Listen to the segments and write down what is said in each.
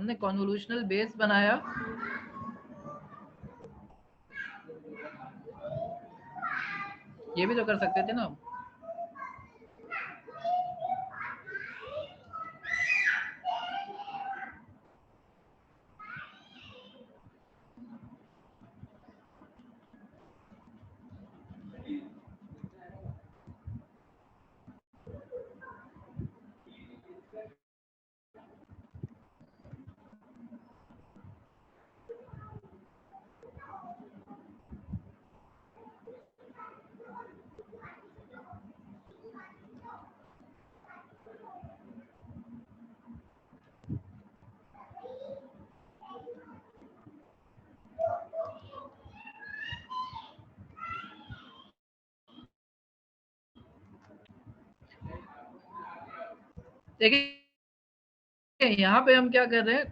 हमने convolutional base बनाया, ये भी तो कर सकते थे ना हम। देखिए यहाँ पे हम क्या कर रहे हैं,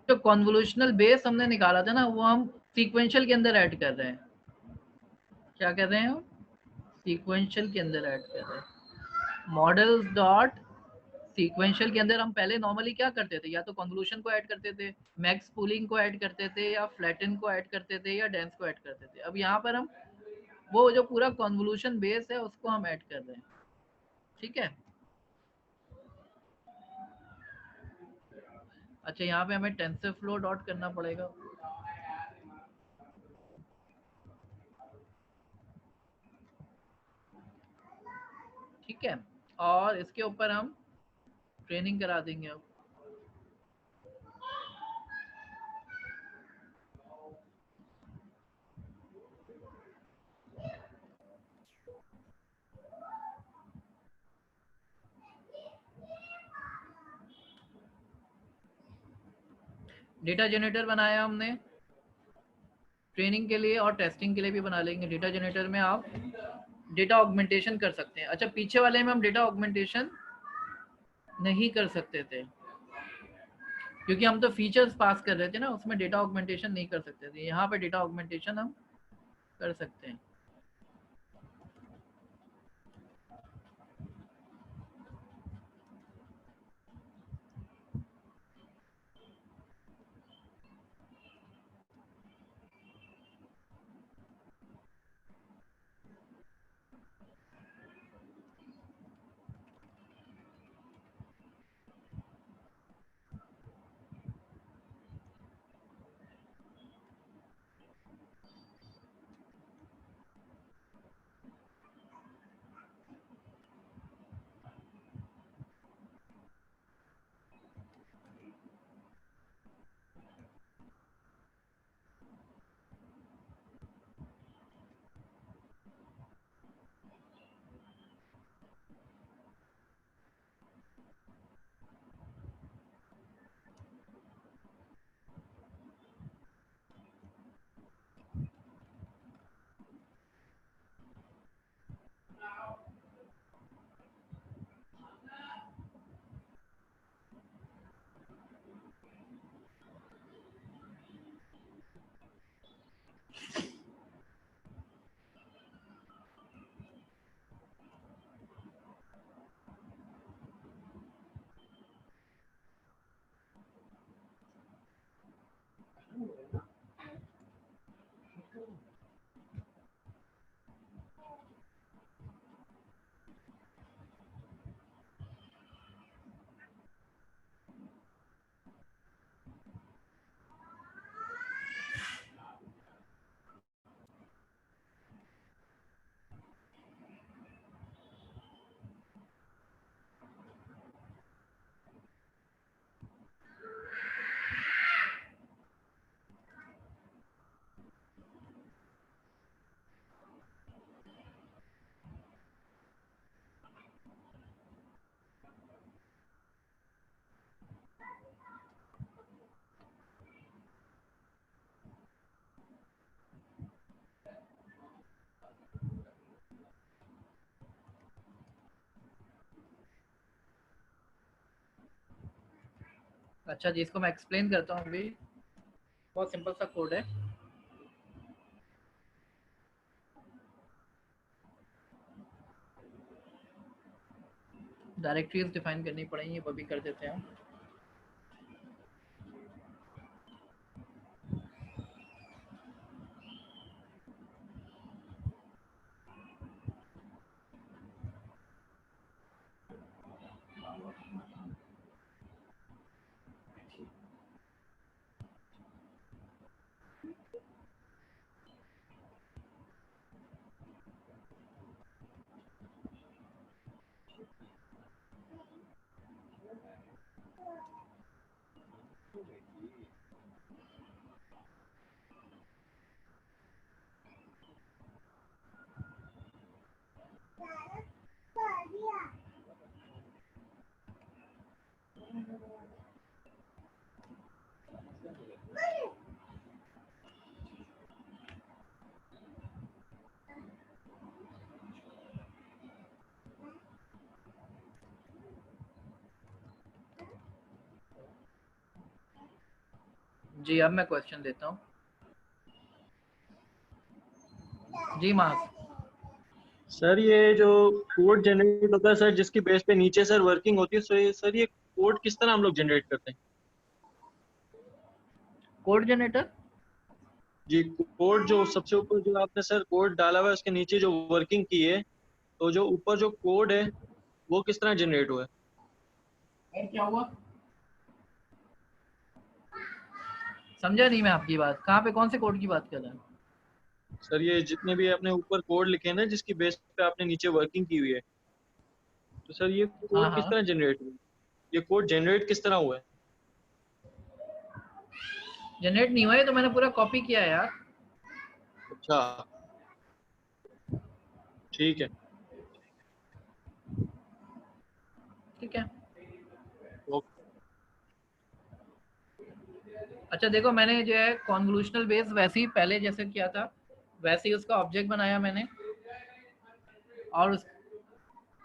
जो कॉन्वोल्यूशनल बेस हमने निकाला था ना, वो हम सीक्वेंशियल के अंदर ऐड कर रहे हैं। क्या कर रहे हैं हम? सीक्वेंशियल के अंदर ऐड कर रहे हैं। मॉडल्स डॉट सीक्वेंशियल के अंदर हम पहले नॉर्मली क्या करते थे, या तो कॉन्वोल्यूशन को ऐड करते थे, मैक्स पूलिंग को ऐड करते थे, या फ्लैटन को ऐड करते थे, या डेंस को ऐड करते थे। अब यहाँ पर हम वो जो पूरा कॉन्वोल्यूशन बेस है उसको हम ऐड कर रहे हैं। ठीक है। अच्छा, यहाँ पे हमें टेंसर फ्लो डॉट करना पड़ेगा। ठीक है, और इसके ऊपर हम ट्रेनिंग करा देंगे। अब डेटा जनरेटर बनाया हमने ट्रेनिंग के लिए, और टेस्टिंग के लिए भी बना लेंगे। डेटा जनरेटर में आप डेटा ऑगमेंटेशन कर सकते हैं। अच्छा, पीछे वाले में हम डेटा ऑगमेंटेशन नहीं कर सकते थे, क्योंकि हम तो फीचर्स पास कर रहे थे ना, उसमें डेटा ऑगमेंटेशन नहीं कर सकते थे। यहाँ पे डेटा ऑगमेंटेशन हम कर सकते हैं। अच्छा जी, इसको मैं एक्सप्लेन करता हूँ अभी। बहुत सिंपल सा कोड है। डायरेक्टरीज डिफाइन करनी पड़ेंगी, वो भी कर देते हैं। जी अब मैं क्वेश्चन देता हूँ। जी मार्क्स। सर ये जो कोड जनरेट होता है सर, जिसकी बेस पे नीचे सर वर्किंग होती है, सर ये कोड किस तरह हम लोग जनरेट करते हैं? Code generator? जी, कोड जो सबसे ऊपर जो आपने सर कोड डाला हुआ है, उसके नीचे जो वर्किंग की है, तो जो ऊपर जो कोड है वो किस तरह जनरेट हुआ है? क्या हुआ? समझा नहीं मैं आपकी बात। कहाँ पे, कौन से कोड की बात कर रहे हैं? सर ये जितने भी आपने ऊपर कोड लिखे हैं ना, जिसकी बेस पे आपने नीचे वर्किंग की हुई है, तो सर ये हाँ कोड किस हाँ, तरह जनरेट हुआ? ये कोड जनरेट किस तरह हुआ है? जनरेट नहीं हुआ है, तो मैंने पूरा कॉपी किया है यार। अच्छा, ठीक है। ठीक है। ओके। अच्छा देखो, मैंने जो है कॉन्वोल्यूशनल बेस वैसे ही पहले जैसे किया था, वैसे ही उसका ऑब्जेक्ट बनाया मैंने, और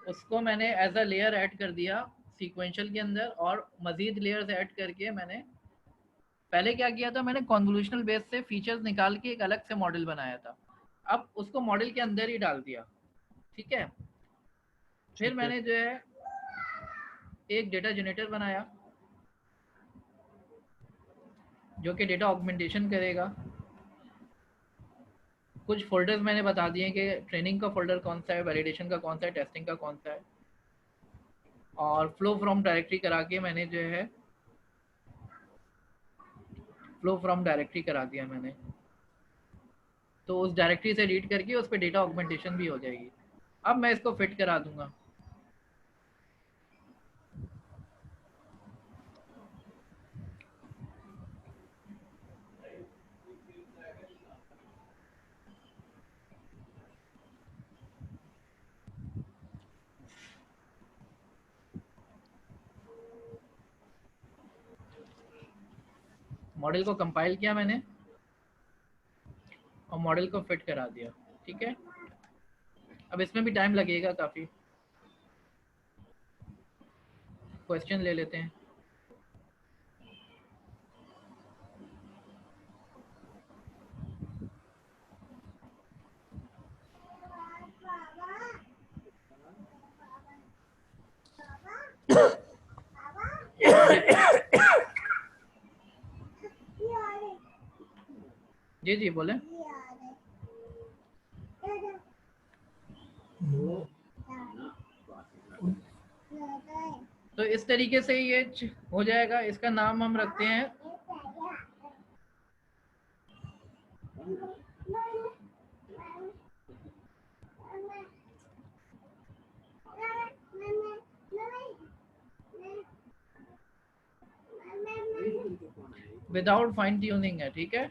उसको मैंने एज अ लेयर ऐड कर दिया सीक्वेंशियल के अंदर, और मजीद लेयर्स ऐड करके मैंने पहले क्या किया था, मैंने कॉन्वोल्यूशनल बेस से फीचर्स निकाल के एक अलग से मॉडल बनाया था। अब उसको मॉडल के अंदर ही डाल दिया। ठीक है। फिर ठीक है। मैंने जो है एक डेटा जनरेटर बनाया जो कि डेटा ऑगमेंटेशन करेगा। कुछ फोल्डर्स मैंने बता दिए कि ट्रेनिंग का फोल्डर कौन सा है, वैलिडेशन का कौन सा है, टेस्टिंग का कौन सा है, और फ्लो फ्रॉम डायरेक्टरी करा के मैंने जो है फ्लो फ्रॉम डायरेक्टरी करा दिया मैंने। तो उस डायरेक्टरी से रीड करके उस पर डेटा ऑगमेंटेशन भी हो जाएगी। अब मैं इसको फिट करा दूंगा। मॉडल को कंपाइल किया मैंने और मॉडल को फिट करा दिया। ठीक है। अब इसमें भी टाइम लगेगा काफ़ी। क्वेश्चन ले लेते हैं। जी जी बोले। तो इस तरीके से ये हो जाएगा। इसका नाम हम रखते हैं विदाउट फाइन ट्यूनिंग है। ठीक है।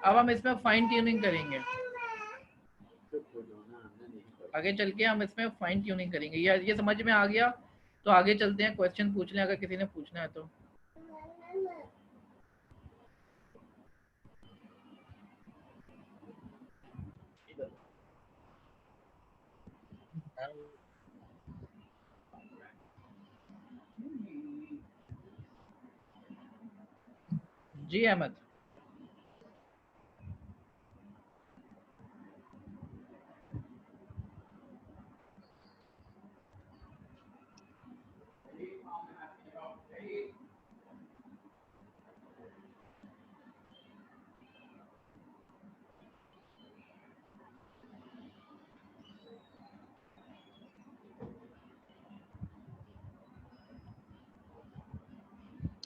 अब हम इसमें फाइन ट्यूनिंग करेंगे। आगे चल के हम इसमें फाइन ट्यूनिंग करेंगे। ये समझ में आ गया? तो आगे चलते हैं, क्वेश्चन पूछ लें अगर किसी ने पूछना है तो। जी अहमद।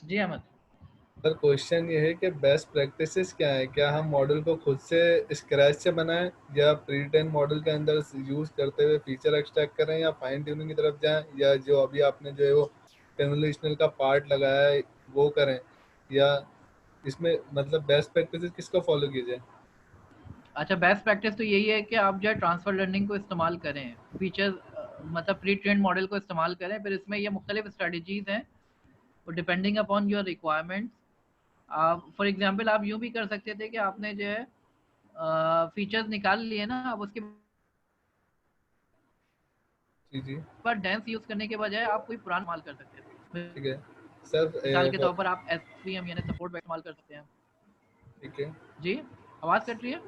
जी अहमद। सर क्वेश्चन ये है कि बेस्ट प्रैक्टिसेस क्या है? क्या हम मॉडल को खुद से स्क्रैच से बनाएं, या प्री ट्रेन मॉडल के अंदर यूज करते हुए फीचर एक्सट्रैक्ट करें, या फाइन ट्यूनिंग की तरफ जाएं, या जो अभी आपने जो है वो कन्वोल्यूशनल का पार्ट लगाया है वो करें, या इसमें मतलब बेस्ट प्रैक्टिसेस किसको फॉलो कीजिए? अच्छा, बेस्ट प्रैक्टिस तो यही है कि आप जो है ट्रांसफर लर्निंग को इस्तेमाल करें, फीचर मतलब प्री ट्रेन मॉडल को इस्तेमाल करें। फिर इसमें ये मुख्तलिफ स्ट्रेटजीज हैं, डिपेंडिंग अपॉन योर रिक्वायरमेंट्स, आप फॉर एग्जांपल आप यूं भी कर सकते थे कि आपने जो है फीचर्स निकाल लिए ना, अब उसके जी बाद डेंस यूज करने के बजाय आप कोई पुराना इस्तेमाल कर सकते थे। ठीक है सर। मिसाल के तौर पर आप SVM यानी सपोर्ट इस्तेमाल कर सकते हैं। ठीक है। जी आवाज कट रही है?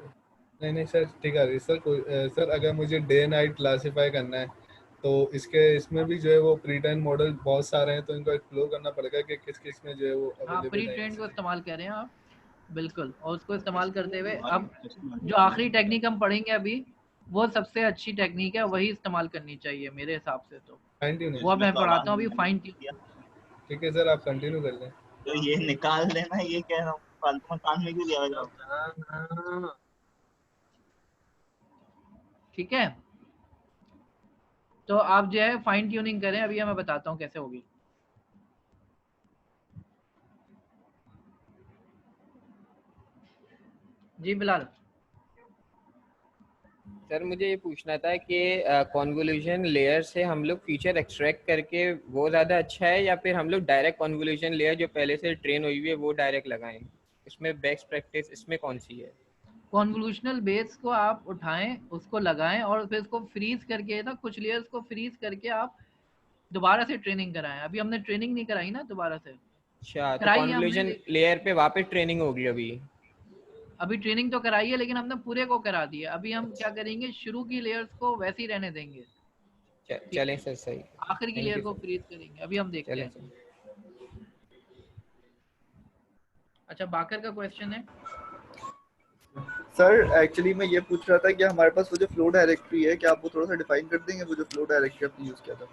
नहीं सर ठीक है सर। सर अगर मुझे डे नाइट क्लासीफाई करना है तो इसमें भी जो है वो प्री ट्रेन मॉडल बहुत सारे हैं, तो इनको एक्सप्लोर करना पड़ेगा कि किस किस में जो है वो हाँ, अवेलेबल प्री है ट्रेंड को इसलिए। इस्तेमाल कर रहे हैं आप, बिल्कुल। और उसको इस्तेमाल करते हुए अब जो आखिरी टेक्निक हम पढ़ेंगे अभी, वो सबसे अच्छी टेक्निक है, वही इस्तेमाल करनी चाहिए मेरे हिसाब से। तो फाइन ट्यूनिंग। वो मैं पढ़ाता हूँ अभी, फाइन ट्यून। ठीक है सर, आप कंटिन्यू कर लें। तो ये निकाल देना, ये कह रहा हूँ फालतू में कान में क्यों लिया जाओ। ठीक है, तो आप जो है फाइन ट्यूनिंग करें, अभी मैं बताता हूँ कैसे होगी। जी बिलाल। सर मुझे ये पूछना था कि कॉन्वोल्यूशन लेयर से हम लोग फीचर एक्सट्रैक्ट करके वो ज़्यादा अच्छा है, या फिर हम लोग डायरेक्ट कॉन्वोल्यूशन लेयर जो पहले से ट्रेन हुई हुई है वो डायरेक्ट लगाएं? इसमें बेस्ट प्रैक्टिस इसमें कौन सी है? कॉन्वोल्यूशनल बेस को आप उठाएं, उसको लगाएं और फिर उसको फ्रीज करके ना, कुछ लेयर्स को फ्रीज करके आप दोबारा से ट्रेनिंग कराएं। अभी हमने ट्रेनिंग नहीं कराई ना दोबारा से, अच्छा, तो कराई है हमने, कॉन्वोल्यूशन लेयर पे वापस ट्रेनिंग होगी अभी? अभी ट्रेनिंग तो कराई है लेकिन हमने पूरे को करा दिया। अभी हम क्या करेंगे, शुरू की लेयर्स को वैसे ही रहने देंगे, ठीक चलें है, सर, सही। आखिर की थैंक लेयर यू को सर। फ्रीज करेंगे। अभी हम देखते चलें हैं। सर। अच्छा, बाकर का क्वेश्चन है। सर एक्चुअली मैं ये पूछ रहा था कि हमारे पास वो जो फ्लो डायरेक्टरी है, क्या आप वो थोड़ा सा डिफाइन कर देंगे, वो जो फ्लो डायरेक्टरी आपने यूज किया था?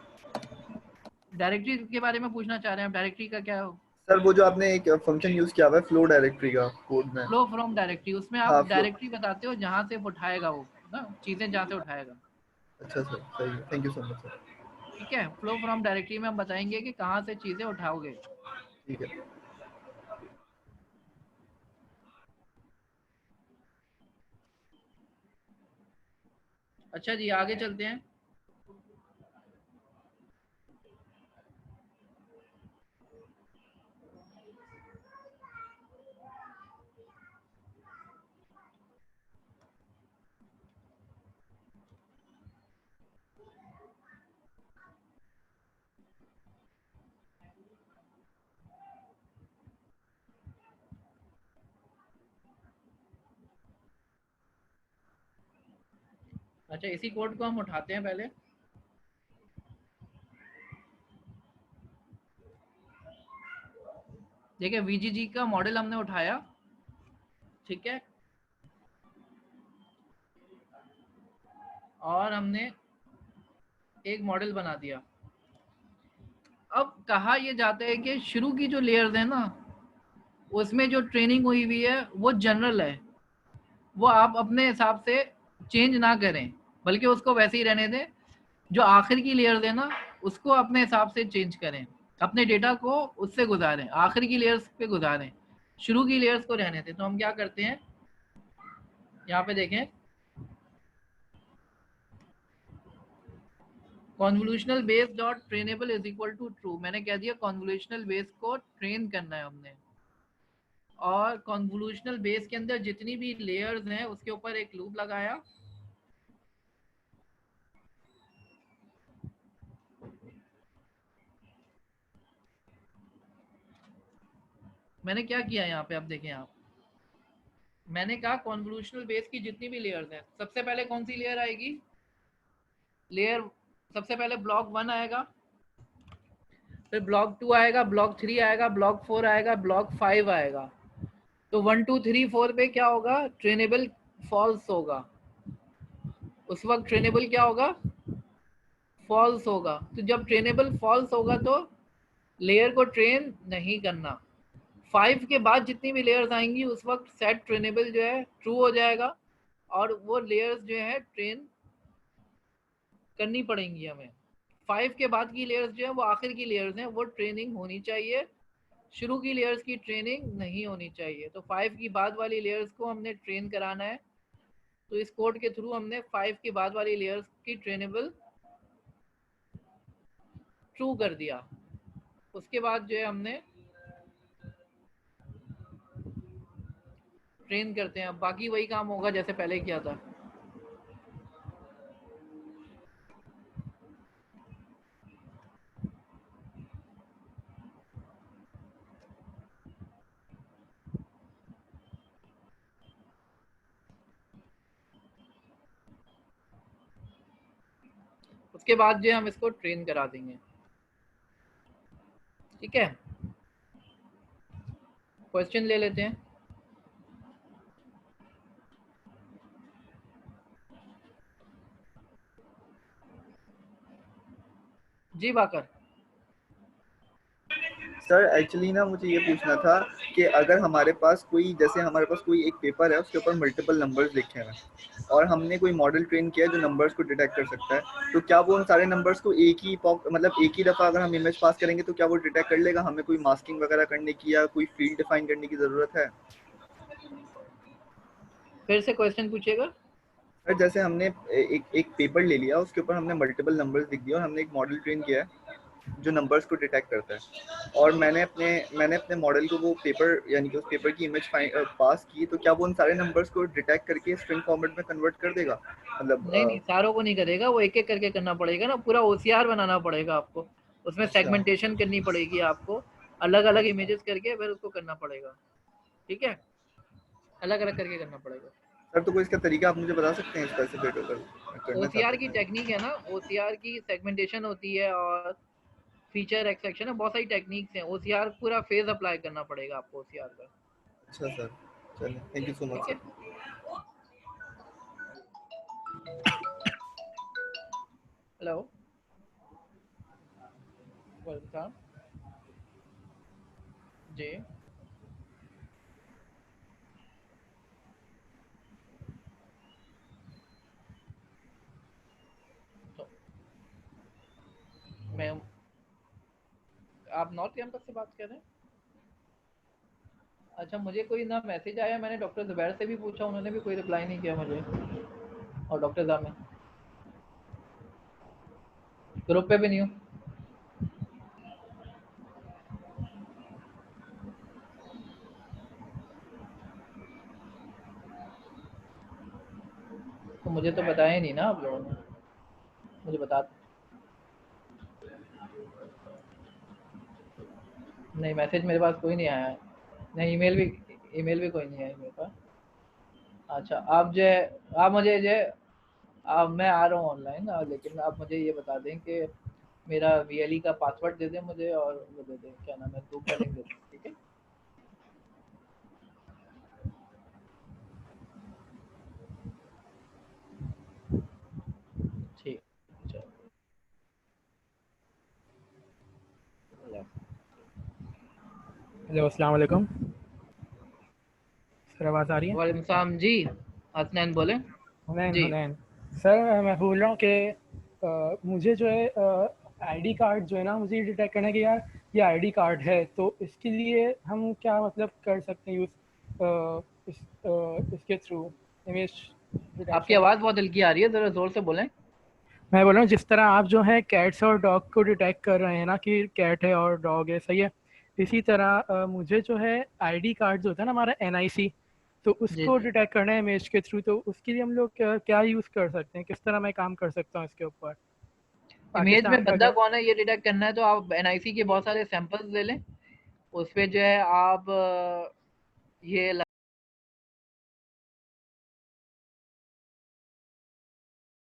डायरेक्टरी के बारे में पूछना चाह रहे हैं? डायरेक्टरी का क्या, सर वो जो आपने एक फंक्शन यूज किया हुआ है फ्लो डायरेक्टरी का कोड में। फ्लो फ्रॉम डायरेक्टरी, उसमें आप हाँ फ्लो। डायरेक्टरी बताते हो जहां से उठाएगा वो ना, चीजें जहां से उठाएगा। अच्छा सर, सही है, thank you so much sir. ठीक है, फ्लो फ्रॉम डायरेक्टरी में हम बताएंगे कि कहाँ से चीजें उठाओगे। ठीक है। अच्छा जी, आगे चलते हैं। अच्छा, इसी कोड को हम उठाते हैं पहले। देखिए, VGG का मॉडल हमने उठाया, ठीक है, और हमने एक मॉडल बना दिया। अब कहा यह जाता है कि शुरू की जो लेयर्स है ना, उसमें जो ट्रेनिंग हुई हुई है वो जनरल है, वो आप अपने हिसाब से चेंज ना करें, बल्कि उसको वैसे ही रहने दें। जो आखिर की लेयर्स है ना, उसको अपने हिसाब से चेंज करें, अपने डेटा को उससे गुजारें, आखिर की लेयर्स पे गुजारें, शुरू की लेयर्स को रहने दें। तो हम क्या करते हैं, यहाँ पे देखें, convolutional base dot trainable is equal to true. मैंने कह दिया कॉन्वोल्यूशनल बेस को ट्रेन करना है हमने, और कॉन्वोल्यूशनल बेस के अंदर जितनी भी लेयर्स हैं उसके ऊपर एक लूप लगाया। मैंने क्या किया यहाँ पे, आप देखें आप, मैंने कहा कॉन्वोल्यूशनल बेस की जितनी भी लेयर्स हैं, सबसे पहले कौन सी लेयर आएगी, लेयर सबसे पहले ब्लॉक 1 आएगा, फिर ब्लॉक 2 आएगा, ब्लॉक 3 आएगा, ब्लॉक 4 आएगा, ब्लॉक 5 आएगा। तो 1 2 3 4 पे क्या होगा, ट्रेनेबल फॉल्स होगा, उस वक्त ट्रेनेबल क्या होगा, फॉल्स होगा। तो जब ट्रेनेबल फॉल्स होगा तो लेयर को ट्रेन नहीं करना। 5 के बाद जितनी भी लेयर्स आएंगी उस वक्त सेट ट्रेनेबल जो है ट्रू हो जाएगा, और वो लेयर्स जो है ट्रेन करनी पड़ेंगी हमें। 5 के बाद की लेयर्स जो है वो आखिर की लेयर्स हैं, वो ट्रेनिंग होनी चाहिए, शुरू की लेयर्स की ट्रेनिंग नहीं होनी चाहिए। तो 5 की बाद वाली लेयर्स को हमने ट्रेन कराना है, तो इस कोड के थ्रू हमने 5 की बाद वाली लेयर्स की ट्रेनेबल ट्रू कर दिया। उसके बाद जो है हमने ट्रेन करते हैं। अब बाकी वही काम होगा जैसे पहले किया था। उसके बाद जो है हम इसको ट्रेन करा देंगे। ठीक है, क्वेश्चन ले लेते हैं। जी बाकर। सर एक्चुअली ना मुझे ये पूछना था कि अगर हमारे पास कोई, जैसे हमारे पास कोई एक पेपर है उसके ऊपर मल्टीपल नंबर्स लिखे हैं और हमने कोई मॉडल ट्रेन किया है जो नंबर्स को डिटेक्ट कर सकता है, तो क्या वो उन सारे नंबर्स को मतलब एक ही दफ़ा अगर हम इमेज पास करेंगे तो क्या वो डिटेक्ट कर लेगा? हमें कोई मास्किंग वगैरह करने की या कोई फील्ड डिफाइन करने की ज़रूरत है? फिर से क्वेश्चन पूछिएगा। सर जैसे हमने एक पेपर ले लिया, उसके ऊपर हमने मल्टीपल नंबर्स लिख दिया और हमने एक मॉडल ट्रेन किया है जो नंबर्स को डिटेक्ट करता है, और मैंने अपने मॉडल को वो पेपर यानी कि उस पेपर की इमेज पास की, तो क्या वो उन सारे नंबर्स को डिटेक्ट करके स्ट्रिंग फॉर्मेट में कन्वर्ट कर देगा? मतलब नहीं, सारों को नहीं करेगा, वो एक एक करके करना पड़ेगा ना, पूरा OCR बनाना पड़ेगा आपको। उसमें अच्छा। सेगमेंटेशन करनी पड़ेगी आपको, अलग अलग इमेजेस करके फिर उसको करना पड़ेगा। ठीक है, अलग अलग करके करना पड़ेगा। सर तो कोई इसका तरीका आप मुझे बता सकते हैं स्पेसिफिक? अगर मैं करना चाहता OCR हूं की तो। टेक्निक है ना, OCR की सेगमेंटेशन होती है और फीचर एक्सट्रैक्शन है, बहुत सारी टेक्निक्स हैं। OCR पूरा फेज अप्लाई करना पड़ेगा आपको OCR का। अच्छा सर, चलिए थैंक यू सो मच ठीक है, सर। हेलो, वेलकम जी। तो मैं, आप नॉर्थ कैंपस से बात कर रहे हैं? अच्छा, मुझे कोई ना मैसेज आया, मैंने डॉक्टर जुबैर से भी पूछा, उन्होंने भी कोई रिप्लाई नहीं किया मुझे, और डॉक्टर जामिन ग्रुप पे भी नहीं हूँ। तो मुझे तो बताया ही नहीं ना आप लोगों ने, मुझे बता। नहीं, मैसेज मेरे पास कोई नहीं आया है। नहीं, ईमेल भी कोई नहीं आया मेरे पास। अच्छा, आप जो है, आप मुझे जो है, मैं आ रहा हूँ ऑनलाइन, लेकिन आप मुझे ये बता दें कि मेरा VLE का पासवर्ड दे दें मुझे, और वो दे दें, क्या नाम है, ग्रुप का लिंक दे दें। ठीक है, ठीक, चलो। हेलो अस्सलाम वालेकुम सर, आवाज़ आ रही है? वालेकुम सलाम जी, हसनैन बोले हुनैन जी। हुनैन सर, मैं बोल रहा हूँ कि मुझे जो है आईडी कार्ड जो है ना, मुझे डिटेक्ट करना है कि यार ये आईडी कार्ड है, तो इसके लिए हम क्या मतलब कर सकते हैं यूज़ इसके थ्रू इमेज आपकी डिटेक्शन? आवाज़ बहुत हल्की आ रही है, ज़रा ज़ोर से बोलें। मैं बोल रहा हूँ जिस तरह आप जो है कैट्स और डॉग को डिटेक्ट कर रहे हैं ना कि कैट है और डॉग है, सही है, इसी तरह मुझे जो है आईडी कार्ड जो होता है ना हमारा NIC, तो जी उसको जी, डिटेक्ट करना है इमेज के थ्रू, तो उसके लिए हम लोग क्या यूज़ कर सकते हैं, किस तरह मैं काम कर सकता हूँ इसके ऊपर? इमेज में पाकिस्तान का बंदा अगर कौन है ये डिटेक्ट करना है, तो आप NIC के बहुत सारे सैंपल्स ले लें, उस पर जो है आप ये